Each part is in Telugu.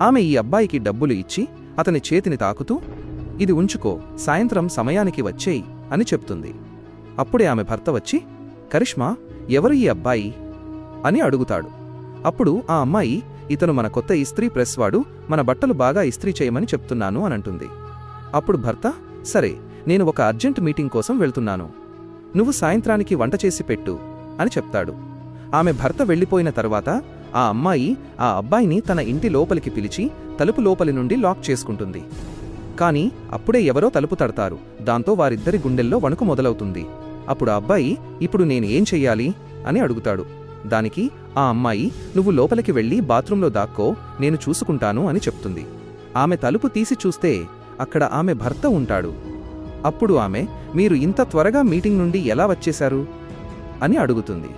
ఆమె ఈ అబ్బాయికి డబ్బులు ఇచ్చి అతని చేతిని తాకుతూ, ఇది ఉంచుకో, సాయంత్రం సమయానికి వచ్చేయి అని చెప్తుంది. అప్పుడే ఆమె భర్త వచ్చి, కరిష్మా, ఎవరు ఈ అబ్బాయి అని అడుగుతాడు. అప్పుడు ఆ అమ్మాయి, ఇతను మన కొత్త ఇస్త్రీ ప్రెస్ వాడు, మన బట్టలు బాగా ఇస్త్రీ చేయమని చెప్తున్నాను అనంటుంది. అప్పుడు భర్త, సరే, నేను ఒక అర్జెంట్ మీటింగ్ కోసం వెళ్తున్నాను, నువ్వు సాయంత్రానికి వంట చేసి పెట్టు అని చెప్తాడు. ఆమె భర్త వెళ్ళిపోయిన తర్వాత ఆ అమ్మాయి ఆ అబ్బాయిని తన ఇంటి లోపలికి పిలిచి తలుపు లోపలి నుండి లాక్ చేసుకుంటుంది. కాని అప్పుడే ఎవరో తలుపు తడతారు. దాంతో వారిద్దరి గుండెల్లో వణుకు మొదలవుతుంది. అప్పుడు ఆ అబ్బాయి, ఇప్పుడు నేను ఏం చెయ్యాలి అని అడుగుతాడు. దానికి ఆ అమ్మాయి, నువ్వు లోపలికి వెళ్ళి బాత్రూంలో దాక్కో, నేను చూసుకుంటాను అని చెప్తుంది. ఆమె తలుపు తీసి చూస్తే అక్కడ ఆమె భర్త ఉంటాడు. అప్పుడు ఆమె, మీరు ఇంత త్వరగా మీటింగ్ నుండి ఎలా వచ్చేశారు అని అడుగుతుంది.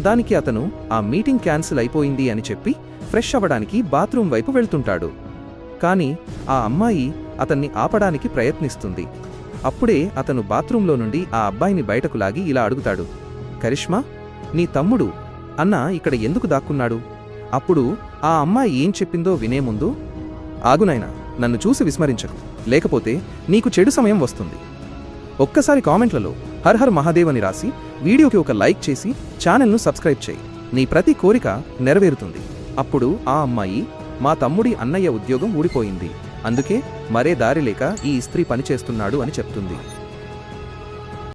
దానికి అతను ఆ మీటింగ్ క్యాన్సిల్ అయిపోయింది అని చెప్పి ఫ్రెష్ అవ్వడానికి బాత్రూం వైపు వెళ్తుంటాడు. కాని ఆ అమ్మాయి అతన్ని ఆపడానికి ప్రయత్నిస్తుంది. అప్పుడే అతను బాత్రూంలో నుండి ఆ అబ్బాయిని బయటకు లాగి ఇలా అడుగుతాడు, కరిష్మా, నీ తమ్ముడు అన్న ఇక్కడ ఎందుకు దాక్కున్నాడు? అప్పుడు ఆ అమ్మాయి ఏం చెప్పిందో వినే ముందు, ఆగునైనా, నన్ను చూసి విస్మరించకు, లేకపోతే నీకు చెడు సమయం వస్తుంది. ఒక్కసారి కామెంట్లలో హర్ హర్ మహాదేవ్ అని రాసి వీడియోకి ఒక లైక్ చేసి ఛానల్ను సబ్స్క్రైబ్ చేయి. నీ ప్రతి కోరిక నెరవేరుతుంది. అప్పుడు ఆ అమ్మాయి, మా తమ్ముడి అన్నయ్య ఉద్యోగం ఊడిపోయింది, అందుకే మరే దారి లేక ఈ ఇస్త్రీ పనిచేస్తున్నాడు అని చెప్తుంది.